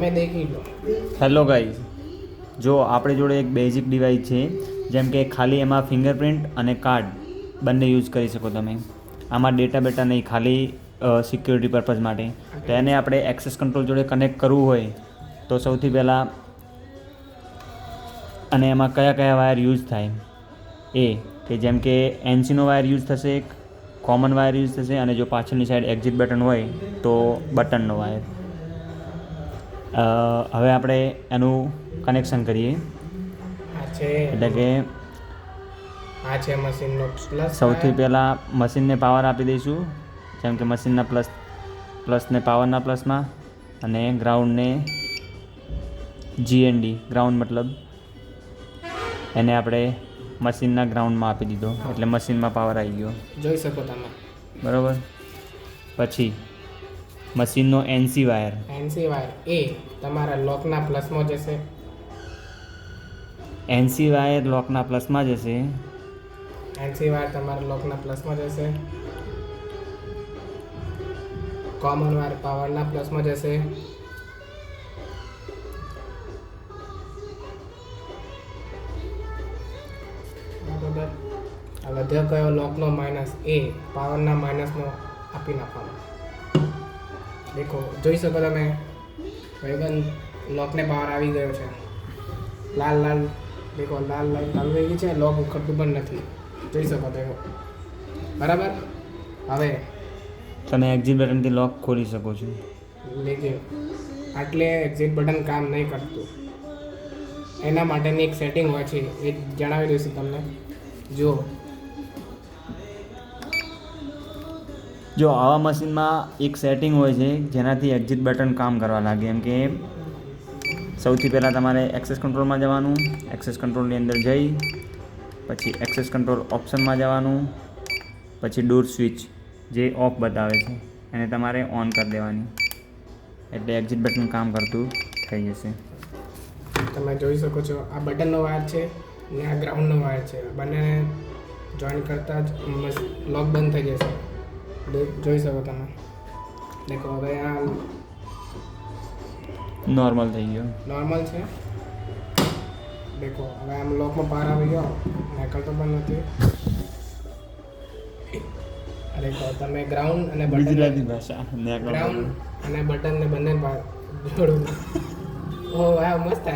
તમે દેખી લો. Hello guys, જો આપણી જોડે એક બેઝિક ડિવાઇસ છે, જેમ કે ખાલી એમાં ફિંગરપ્રિન્ટ અને કાર્ડ બંને યુઝ કરી શકો તમે. આમાં ડેટા નહીં, ખાલી સિક્યોરિટી પર્પઝ માટે. તો એને આપણે એક્સેસ કંટ્રોલ જોડે કનેક્ટ કરવું હોય તો સૌથી પહેલાં અને એમાં કયા કયા વાયર યુઝ થાય એ કે જેમ કે એનસીનો વાયર યુઝ થશે, એક કોમન વાયર યુઝ થશે, અને જો પાછળની સાઈડ એક્ઝિટ બટન હોય તો બટનનો વાયર. હવે આપણે એનું કનેક્શન કરીએ. આ છે એટલે કે આ છે મશીનનો પ્લસ. સૌથી પહેલાં મશીનને પાવર આપી દઈશું, જેમ કે મશીનના પ્લસને પાવરના પ્લસમાં અને ગ્રાઉન્ડને GND, ગ્રાઉન્ડ મતલબ એને આપણે મશીનના ગ્રાઉન્ડમાં આપી દીધો, એટલે મશીનમાં પાવર આવી ગયો. જોઈ શકો તમે. બરાબર. પછી મશીનનો NC વાયર એ તમારા લોકના પ્લસમાં જશે. NC વાયર લોકના પ્લસમાં જશે. NC વાયર તમારા લોકના પ્લસમાં જશે. કોમન વાયર પાવરના પ્લસમાં જશે. બરાબર. આ વધ્યો કયો લોકનો માઇનસ, એ પાવરના માઇનસનો આપી નાખવાનો. દેખો, જોઈ શકો તમે ભાઈબંધ, લોકને પાવર આવી ગયો છે. લાલ દેખો, લાલ લાઈટ ચાલુ થઈ ગઈ છે. લોક ઉખડતું પણ નથી, જોઈ શકો દેખો. બરાબર. હવે તમે એક્ઝિટ બટનથી લોક ખોલી શકો છો. લેજો. આટલે એક્ઝિટ બટન કામ નહીં કરતું. એના માટેની એક સેટિંગ હોય છે, એ જણાવી દઈશું તમને. જો આવા મશીનમાં એક સેટિંગ હોય છે જેનાથી એક્ઝિટ બટન કામ કરવા લાગે. એમ કે સૌથી પહેલાં તમારે એક્સેસ કંટ્રોલમાં જવાનું, એક્સેસ કંટ્રોલની અંદર જઈ પછી એક્સેસ કંટ્રોલ ઓપ્શનમાં જવાનું, પછી ડોર સ્વિચ જે ઓફ બતાવે છે એને તમારે ઓન કરી દેવાની, એટલે એક્ઝિટ બટન કામ કરતું થઈ જશે. તમે જોઈ શકો છો, આ બટનનો વાયર છે ને આ ગ્રાઉન્ડનો વાયર છે. બંનેને જોઈન કરતા જ લોક બંધ થઈ જશે. જોઈ શકો તમે. દેખો, હવે આ નોર્મલ થઈ ગયો. નોર્મલ છે. દેખો, હવે આમ લોકમાં પાર આવી ગયો, નીકળતો પણ નથી. દેખો, તમે ગ્રાઉન્ડ અને બટન, ગુજરાતી ભાષા ગ્રાઉન્ડ અને બટનને બંને જોડું. ઓહ વાહ, મસ્ત.